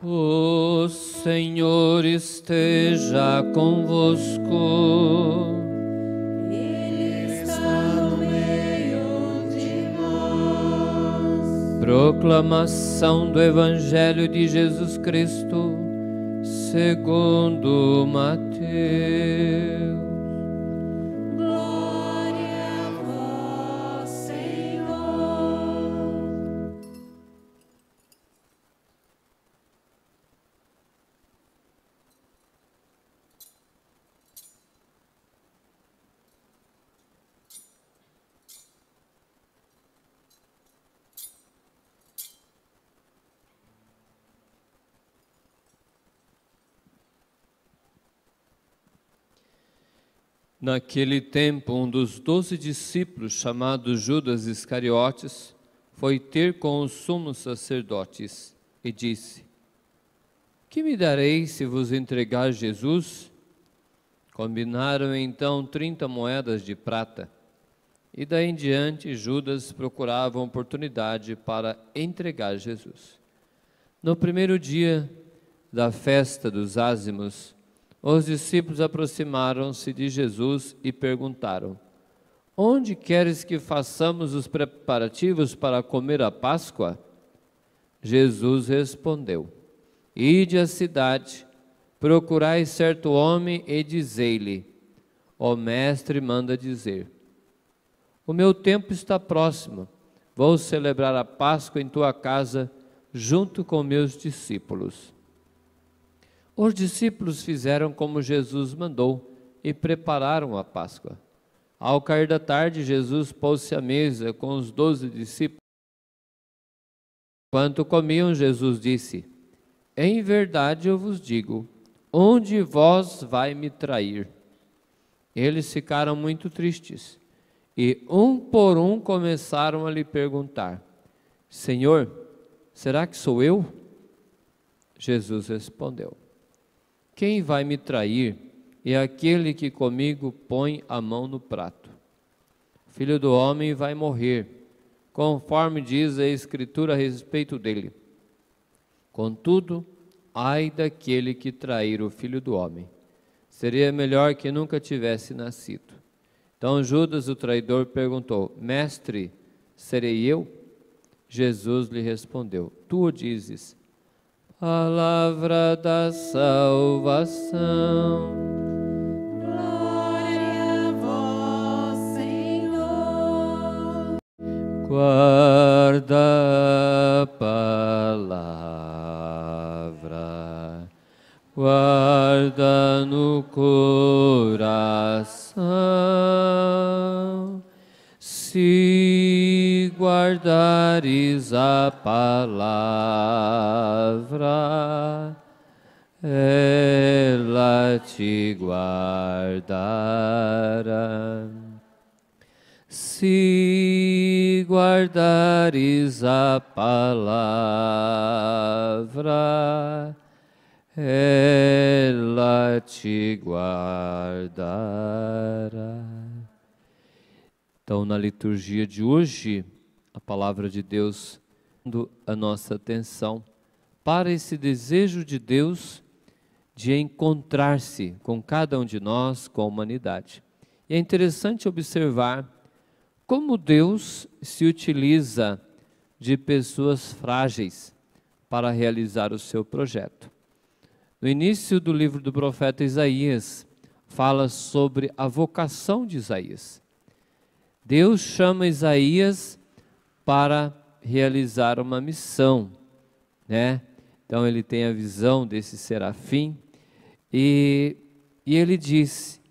O Senhor esteja convosco. Ele está no meio de nós. Proclamação do Evangelho de Jesus Cristo, segundo Mateus. Glória a vós, Senhor. Naquele tempo, um dos 12 discípulos, chamado Judas Iscariotes, foi ter com os sumos sacerdotes e disse: Que me dareis se vos entregar Jesus? Combinaram então 30 moedas de prata. E daí em diante, Judas procurava uma oportunidade para entregar Jesus. No primeiro dia da festa dos ázimos, os discípulos aproximaram-se de Jesus e perguntaram: Onde queres que façamos os preparativos para comer a Páscoa? Jesus respondeu: Ide à cidade, procurai certo homem e dizei-lhe: O mestre manda dizer: O meu tempo está próximo, vou celebrar a Páscoa em tua casa junto com meus discípulos. Os discípulos fizeram como Jesus mandou e prepararam a Páscoa. Ao cair da tarde, Jesus pôs-se à mesa com os 12 discípulos. Enquanto comiam, Jesus disse: Em verdade eu vos digo, um de vós vai me trair. Eles ficaram muito tristes e, um por um, começaram a lhe perguntar: Senhor, será que sou eu? Jesus respondeu: Quem vai me trair é aquele que comigo põe a mão no prato. O Filho do Homem vai morrer, conforme diz a Escritura a respeito dele. Contudo, ai daquele que trair o Filho do Homem. Seria melhor que nunca tivesse nascido. Então Judas, o traidor, perguntou: Mestre, serei eu? Jesus lhe respondeu: Tu o dizes. Palavra da salvação. Glória a vós, Senhor. Guarda a palavra, guarda no coração. Se guardares a palavra, ela te guardará. Se guardares a palavra, ela te guardará. Então, na liturgia de hoje, a palavra de Deus dando a nossa atenção para esse desejo de Deus de encontrar-se com cada um de nós, com a humanidade. E é interessante observar como Deus se utiliza de pessoas frágeis para realizar o seu projeto. No início do livro do profeta Isaías, fala sobre a vocação de Isaías. Deus chama Isaías para realizar uma missão, né? Então ele tem a visão desse serafim e ele diz: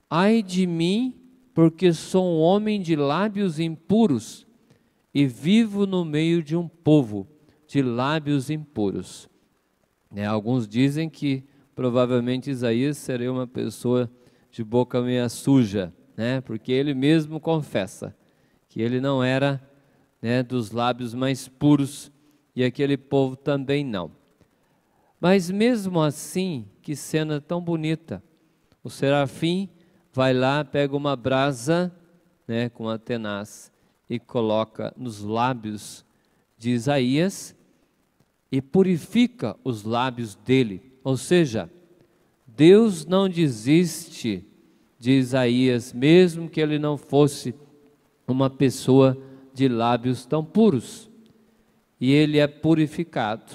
Ai de mim, porque sou um homem de lábios impuros e vivo no meio de um povo de lábios impuros. Alguns dizem que provavelmente Isaías seria uma pessoa de boca meia suja, porque ele mesmo confessa que ele não era dos lábios mais puros e aquele povo também não. Mas mesmo assim, que cena tão bonita, o serafim vai lá, pega uma brasa com uma tenaz e coloca nos lábios de Isaías e purifica os lábios dele. Ou seja, Deus não desiste de Isaías, mesmo que ele não fosse uma pessoa de lábios tão puros. E ele é purificado.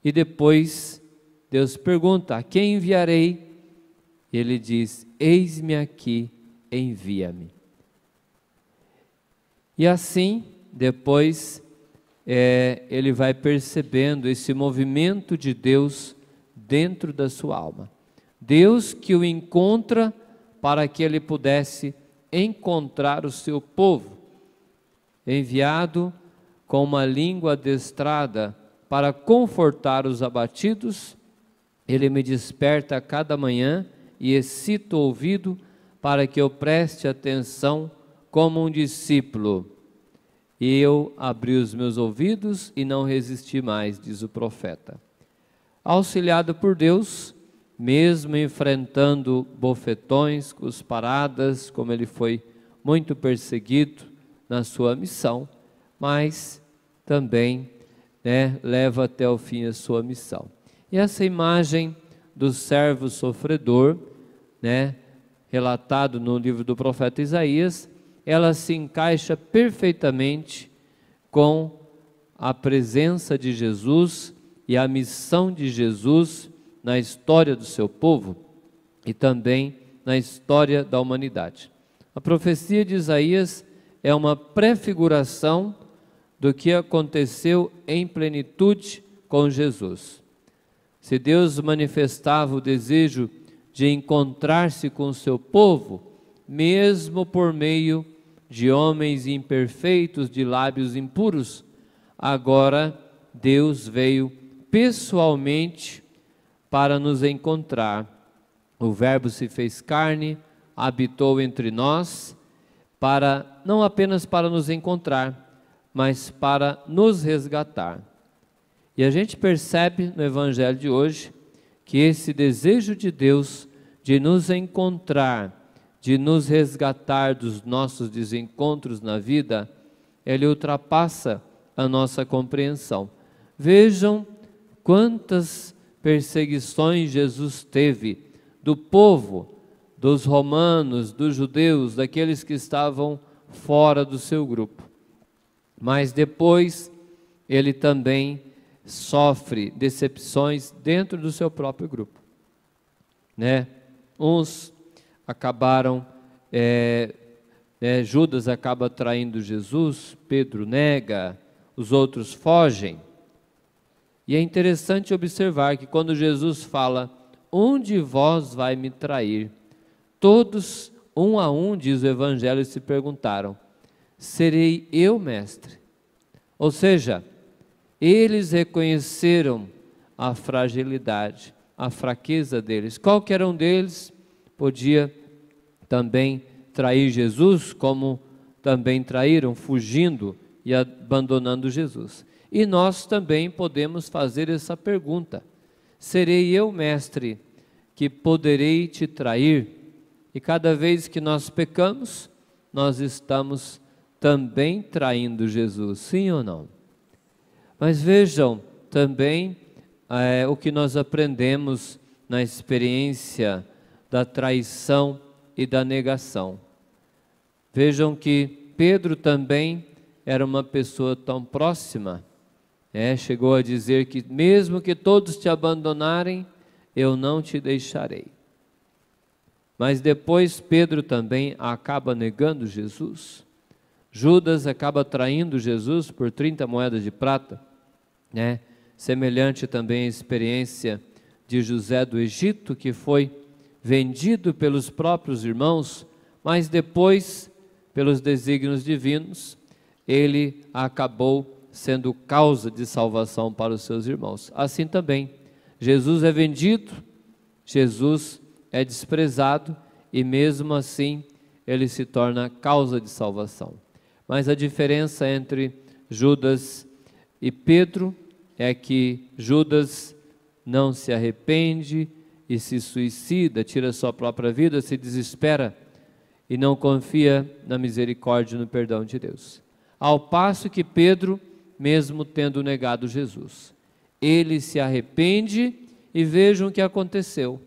E depois Deus pergunta: a quem enviarei? Ele diz: eis-me aqui, envia-me. E assim, depois, ele vai percebendo esse movimento de Deus dentro da sua alma. Deus que o encontra para que ele pudesse encontrar o seu povo, enviado com uma língua adestrada para confortar os abatidos. Ele me desperta a cada manhã e excita o ouvido para que eu preste atenção como um discípulo. E eu abri os meus ouvidos e não resisti mais, diz o profeta. Auxiliado por Deus, mesmo enfrentando bofetões, cusparadas, como ele foi muito perseguido na sua missão, mas também leva até o fim a sua missão. E essa imagem do servo sofredor, relatado no livro do profeta Isaías, ela se encaixa perfeitamente com a presença de Jesus e a missão de Jesus na história do seu povo e também na história da humanidade. A profecia de Isaías é uma prefiguração do que aconteceu em plenitude com Jesus. Se Deus manifestava o desejo de encontrar-se com o seu povo, mesmo por meio de homens imperfeitos, de lábios impuros, agora Deus veio pessoalmente para nos encontrar. O Verbo se fez carne, habitou entre nós, não apenas para nos encontrar, mas para nos resgatar. E a gente percebe no Evangelho de hoje que esse desejo de Deus de nos encontrar, de nos resgatar dos nossos desencontros na vida, ele ultrapassa a nossa compreensão. Vejam quantas perseguições Jesus teve do povo, dos romanos, dos judeus, daqueles que estavam fora do seu grupo. Mas depois ele também sofre decepções dentro do seu próprio grupo. Uns acabaram, Judas acaba traindo Jesus, Pedro nega, os outros fogem. E é interessante observar que quando Jesus fala: um de vós vai me trair, todos, um a um, diz o Evangelho, se perguntaram: serei eu, mestre? Ou seja, eles reconheceram a fragilidade, a fraqueza deles. Qualquer um deles podia também trair Jesus, como também traíram, fugindo e abandonando Jesus. E nós também podemos fazer essa pergunta: serei eu, mestre, que poderei te trair? E cada vez que nós pecamos, nós estamos também traindo Jesus, sim ou não? Mas vejam também o que nós aprendemos na experiência da traição e da negação. Vejam que Pedro também era uma pessoa tão próxima, chegou a dizer que mesmo que todos te abandonarem, eu não te deixarei. Mas depois Pedro também acaba negando Jesus. Judas acaba traindo Jesus por 30 moedas de prata, semelhante também à experiência de José do Egito, que foi vendido pelos próprios irmãos, mas depois, pelos desígnios divinos, ele acabou sendo causa de salvação para os seus irmãos. Assim também, Jesus é vendido, Jesus é desprezado e mesmo assim ele se torna causa de salvação. Mas a diferença entre Judas e Pedro é que Judas não se arrepende e se suicida, tira sua própria vida, se desespera e não confia na misericórdia e no perdão de Deus. Ao passo que Pedro, mesmo tendo negado Jesus, ele se arrepende e vejam o que aconteceu.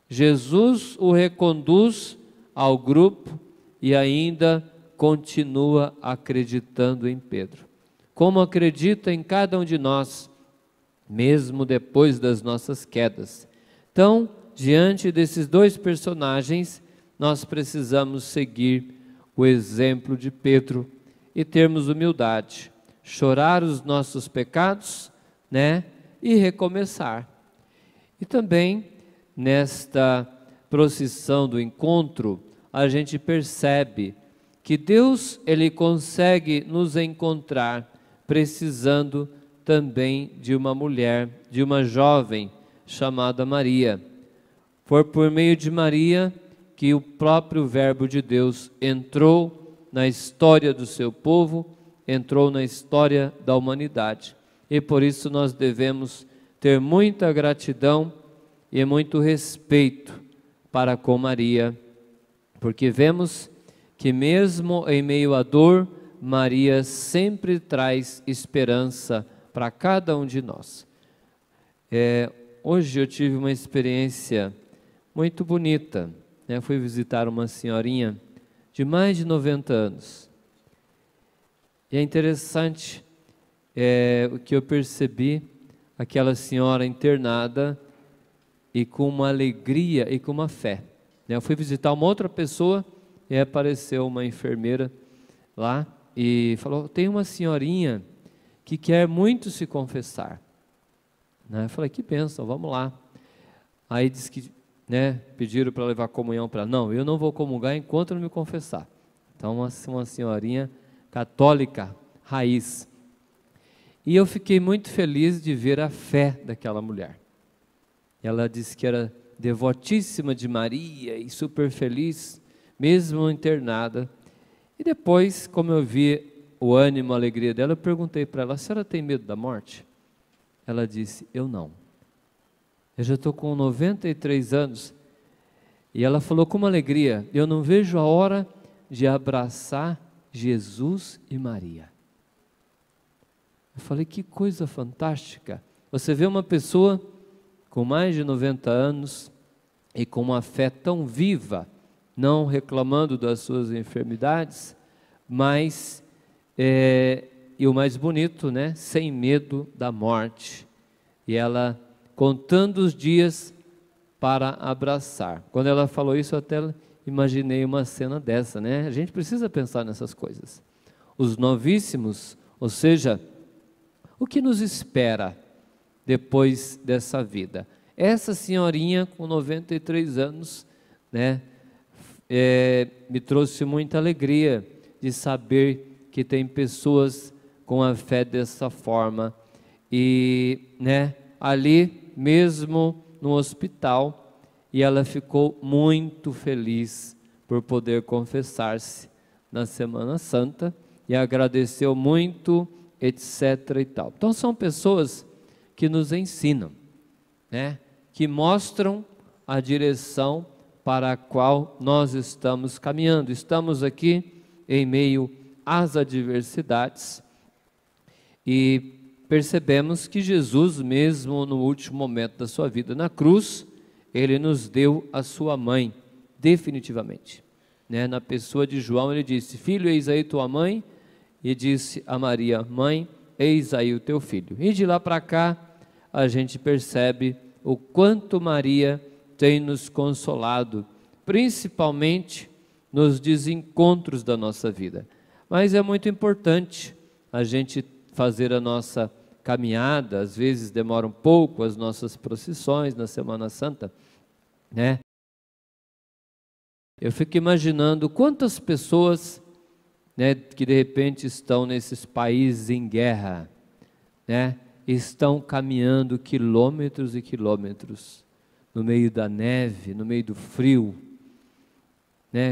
Jesus o reconduz ao grupo e ainda continua acreditando em Pedro. Como acredita em cada um de nós, mesmo depois das nossas quedas. Então, diante desses dois personagens, nós precisamos seguir o exemplo de Pedro e termos humildade, chorar os nossos pecados, né, e recomeçar. E também, nesta procissão do encontro, a gente percebe que Deus, Ele consegue nos encontrar precisando também de uma mulher, de uma jovem chamada Maria. Foi por meio de Maria que o próprio Verbo de Deus entrou na história do seu povo, entrou na história da humanidade. E por isso nós devemos ter muita gratidão e muito respeito para com Maria, porque vemos que mesmo em meio à dor, Maria sempre traz esperança para cada um de nós. Hoje eu tive uma experiência muito bonita, né? Fui visitar uma senhorinha de mais de 90 anos. E é interessante o que eu percebi, aquela senhora internada e com uma alegria e com uma fé. Eu fui visitar uma outra pessoa e apareceu uma enfermeira lá e falou: tem uma senhorinha que quer muito se confessar. Eu falei: que bênção, vamos lá. Aí disse que, pediram para levar comunhão para ela. Não, eu não vou comungar enquanto não me confessar. Então uma senhorinha católica, raiz. E eu fiquei muito feliz de ver a fé daquela mulher. Ela disse que era devotíssima de Maria e super feliz, mesmo internada. E depois, como eu vi o ânimo, a alegria dela, eu perguntei para ela: a senhora tem medo da morte? Ela disse: eu não. Eu já estou com 93 anos. E ela falou com uma alegria: eu não vejo a hora de abraçar Jesus e Maria. Eu falei: que coisa fantástica. Você vê uma pessoa com mais de 90 anos e com uma fé tão viva, não reclamando das suas enfermidades, mas, e o mais bonito, sem medo da morte. E ela contando os dias para abraçar. Quando ela falou isso, eu até imaginei uma cena dessa, A gente precisa pensar nessas coisas. Os novíssimos, ou seja, o que nos espera depois dessa vida? Essa senhorinha com 93 anos, me trouxe muita alegria de saber que tem pessoas com a fé dessa forma. E, ali mesmo no hospital, e ela ficou muito feliz por poder confessar-se na Semana Santa e agradeceu muito, etc. e tal. Então são pessoas que nos ensinam, que mostram a direção para a qual nós estamos caminhando. Estamos aqui em meio às adversidades e percebemos que Jesus, mesmo no último momento da sua vida na cruz, Ele nos deu a sua mãe, definitivamente. Na pessoa de João, Ele disse: filho, eis aí tua mãe, e disse a Maria: mãe, eis aí o teu filho. E de lá para cá, a gente percebe o quanto Maria tem nos consolado, principalmente nos desencontros da nossa vida. Mas é muito importante a gente fazer a nossa caminhada, às vezes demora um pouco as nossas procissões na Semana Santa, Eu fico imaginando quantas pessoas, que de repente estão nesses países em guerra, estão caminhando quilômetros e quilômetros no meio da neve, no meio do frio,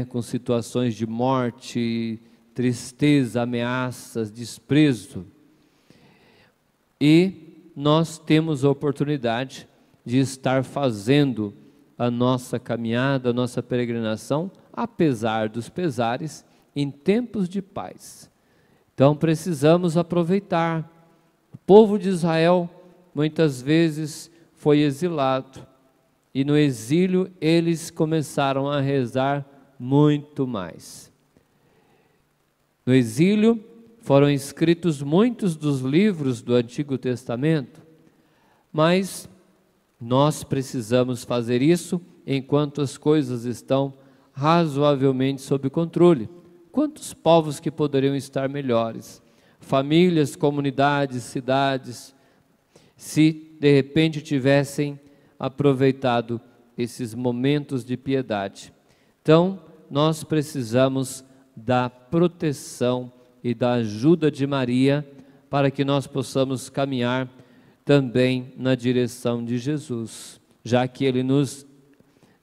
com situações de morte, tristeza, ameaças, desprezo. E nós temos a oportunidade de estar fazendo a nossa caminhada, a nossa peregrinação, apesar dos pesares, em tempos de paz. Então precisamos aproveitar. O povo de Israel muitas vezes foi exilado. E no exílio eles começaram a rezar muito mais. No exílio foram escritos muitos dos livros do Antigo Testamento, mas nós precisamos fazer isso enquanto as coisas estão razoavelmente sob controle. Quantos povos que poderiam estar melhores? Famílias, comunidades, cidades, se de repente tivessem aproveitado esses momentos de piedade. Então, nós precisamos da proteção e da ajuda de Maria para que nós possamos caminhar também na direção de Jesus, já que Ele nos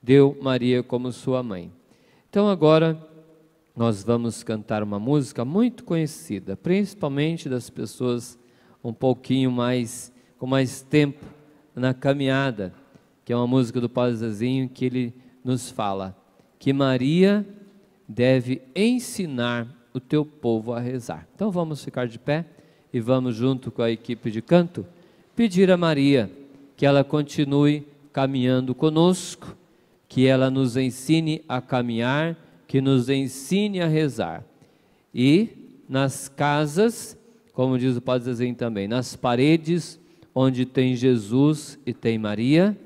deu Maria como sua mãe. Então agora nós vamos cantar uma música muito conhecida, principalmente das pessoas um pouquinho mais, com mais tempo na caminhada, que é uma música do Padre Zezinho, que ele nos fala que Maria deve ensinar o teu povo a rezar. Então vamos ficar de pé e vamos, junto com a equipe de canto, pedir a Maria que ela continue caminhando conosco, que ela nos ensine a caminhar, que nos ensine a rezar. E nas casas, como diz o Padre Zezinho também, nas paredes onde tem Jesus e tem Maria,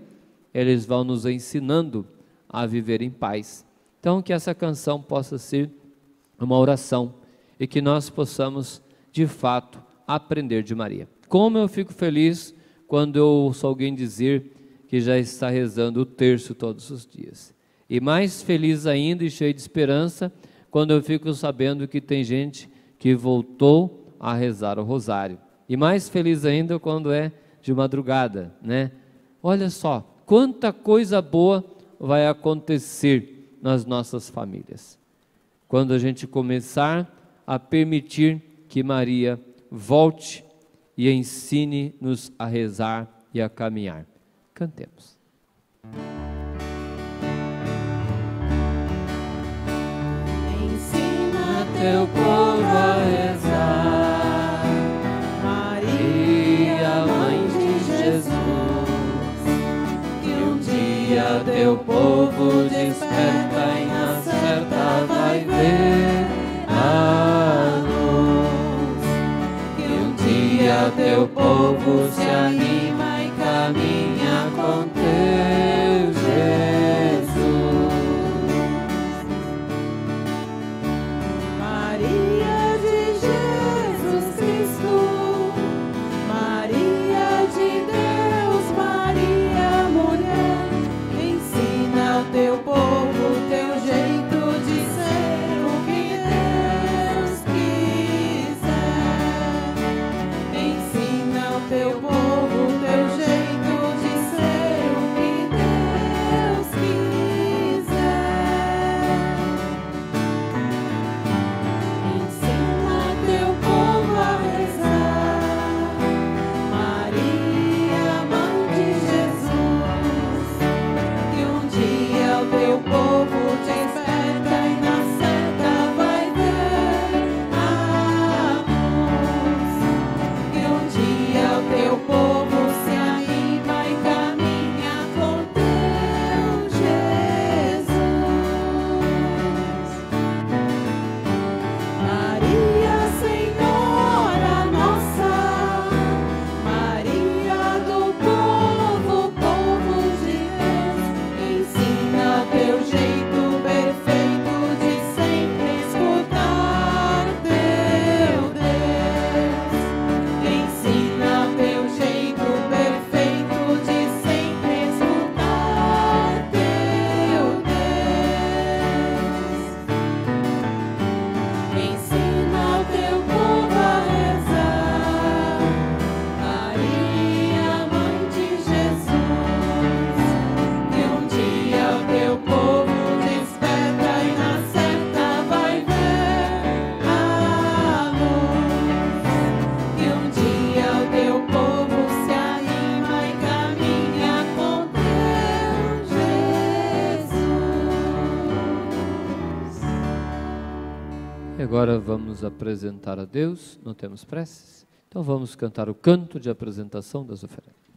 eles vão nos ensinando a viver em paz. Então que essa canção possa ser uma oração e que nós possamos de fato aprender de Maria. Como eu fico feliz quando eu ouço alguém dizer que já está rezando o terço todos os dias. E mais feliz ainda e cheio de esperança quando eu fico sabendo que tem gente que voltou a rezar o rosário. E mais feliz ainda quando é de madrugada, né? Olha só, quanta coisa boa vai acontecer nas nossas famílias quando a gente começar a permitir que Maria volte e ensine-nos a rezar e a caminhar. Cantemos. Ensina teu povo a rezar, Maria, mãe de Jesus, que um dia teu povo desperta e na certa vai ver a luz, que um dia teu povo se anima e caminha com teu Jesus. Maria de Jesus Cristo, Maria de Deus, Maria mulher, ensina ao teu povo teu jeito de ser o que Deus quiser. Ensina ao teu povo teu jeito de ser o que Deus quiser. Ensina teu povo a rezar, Maria, mãe de Jesus, que um dia o teu povo desperta e na certa vai ver a luz, que um dia o teu povo se anima e caminha com teu Jesus. Maria, Senhora nossa, Maria do povo, povo de Deus, ensina teu jeito perfeito de sempre escutar teu Deus. Ensina teu jeito perfeito de sempre escutar teu Deus. Ensina teu povo a rezar, Maria, mãe de Jesus, que um dia o teu povo desperta e na certa vai ver a luz, que um dia o teu povo se anima e caminha com teu Jesus. E agora vamos apresentar a Deus, não temos preces? Então vamos cantar o canto de apresentação das oferendas.